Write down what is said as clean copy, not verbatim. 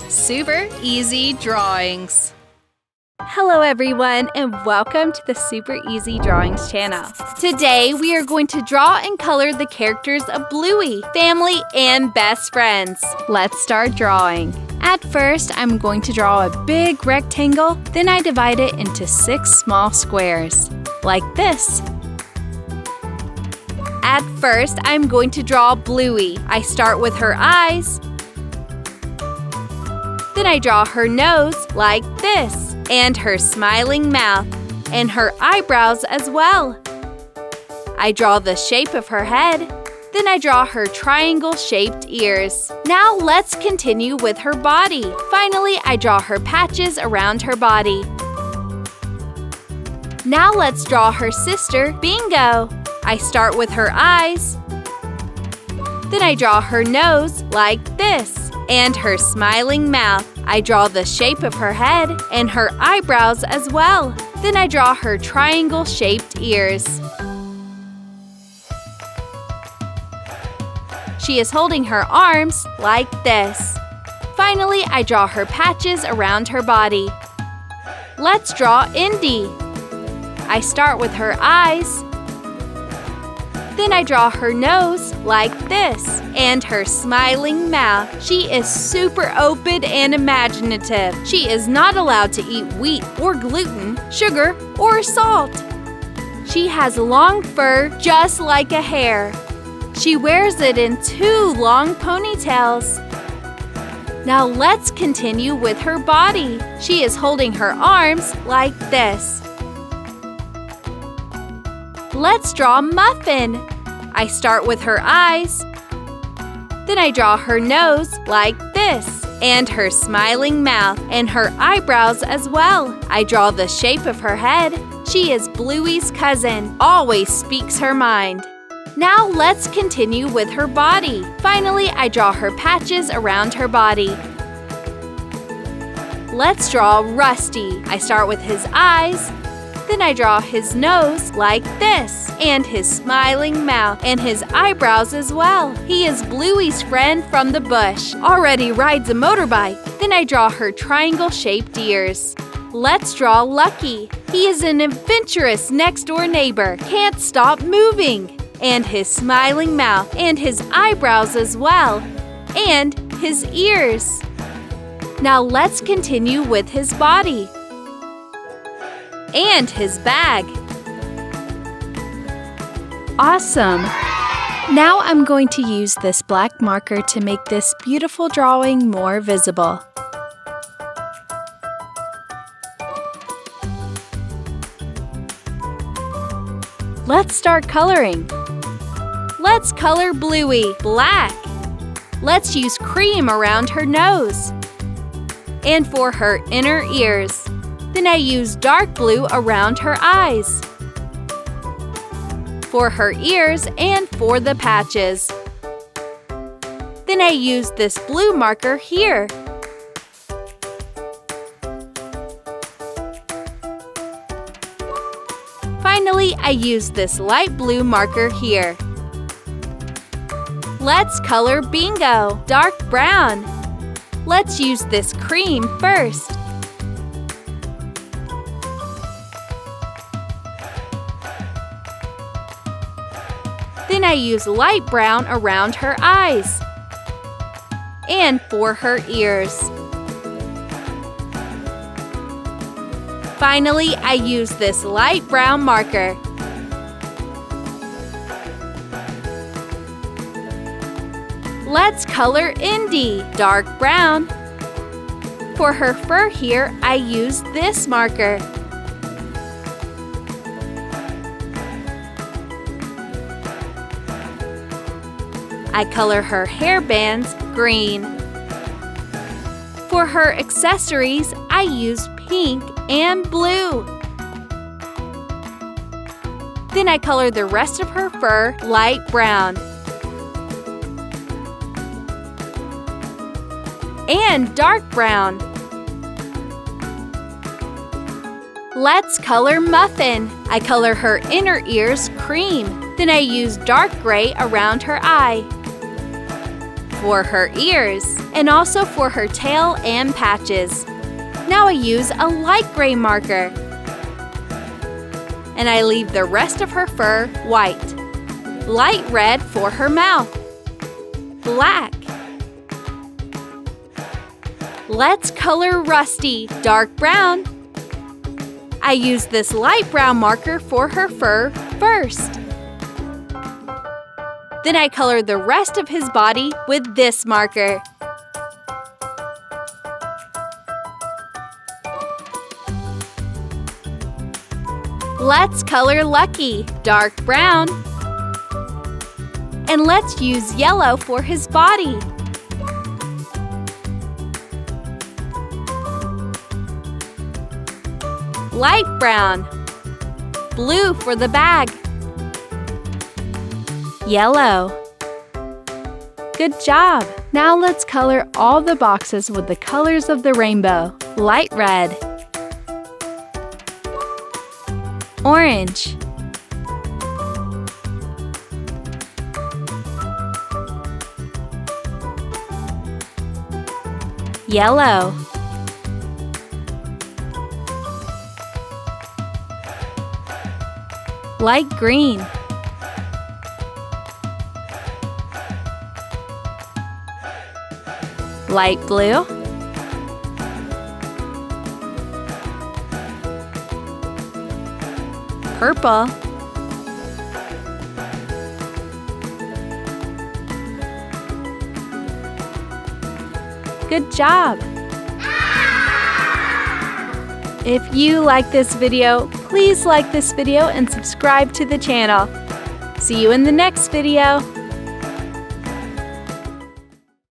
Super Easy Drawings. Hello everyone, and welcome to the Super Easy Drawings channel. Today we are going to draw and color the characters of Bluey, family and best friends. Let's start drawing. At first, I'm going to draw a big rectangle, then I divide it into 6 small squares, like this. At first, I'm going to draw Bluey. I start with her eyes, then I draw her nose like this, and her smiling mouth, and her eyebrows as well. I draw the shape of her head, then I draw her triangle-shaped ears. Now let's continue with her body. Finally, I draw her patches around her body. Now let's draw her sister, Bingo. I start with her eyes, then I draw her nose like this, and her smiling mouth. I draw the shape of her head and her eyebrows as well. Then I draw her triangle-shaped ears. She is holding her arms like this. Finally, I draw her patches around her body. Let's draw Indy. I start with her eyes, then I draw her nose like this, and her smiling mouth. She is super open and imaginative. She is not allowed to eat wheat or gluten, sugar, or salt. She has long fur just like a hare. She wears it in 2 long ponytails. Now let's continue with her body. She is holding her arms like this. Let's draw Muffin. I start with her eyes, then I draw her nose like this, and her smiling mouth, and her eyebrows as well. I draw the shape of her head. She is Bluey's cousin, always speaks her mind. Now let's continue with her body. Finally, I draw her patches around her body. Let's draw Rusty. I start with his eyes, then I draw his nose like this, and his smiling mouth, and his eyebrows as well. He is Bluey's friend from the bush, already rides a motorbike. Then I draw her triangle-shaped ears. Let's draw Lucky. He is an adventurous next-door neighbor, can't stop moving. And his smiling mouth, and his eyebrows as well, and his ears. Now let's continue with his body and his bag. Awesome! Now I'm going to use this black marker to make this beautiful drawing more visible. Let's start coloring. Let's color Bluey black. Let's use cream around her nose and for her inner ears. Then I use dark blue around her eyes, for her ears and for the patches. Then I use this blue marker here. Finally, I use this light blue marker here. Let's color Bingo, dark brown. Let's use this cream first. Then I use light brown around her eyes and for her ears. Finally, I use this light brown marker. Let's color Indy, dark brown. For her fur here, I use this marker. I color her hairbands green. For her accessories, I use pink and blue. Then I color the rest of her fur light brown and dark brown. Let's color Muffin. I color her inner ears cream. Then I use dark gray around her eye. for her ears, and also for her tail and patches. Now I use a light gray marker. And I leave the rest of her fur white. Light red for her mouth. Black. Let's color Rusty dark brown. I use this light brown marker for her fur first. Then I color the rest of his body with this marker. Let's color Lucky dark brown. And let's use yellow for his body. Light brown. Blue for the bag. Yellow. Good job! Now let's color all the boxes with the colors of the rainbow. Light red. Orange. Yellow. Light green. Light blue. Purple. Good job! If you like this video, please like this video and subscribe to the channel. See you in the next video.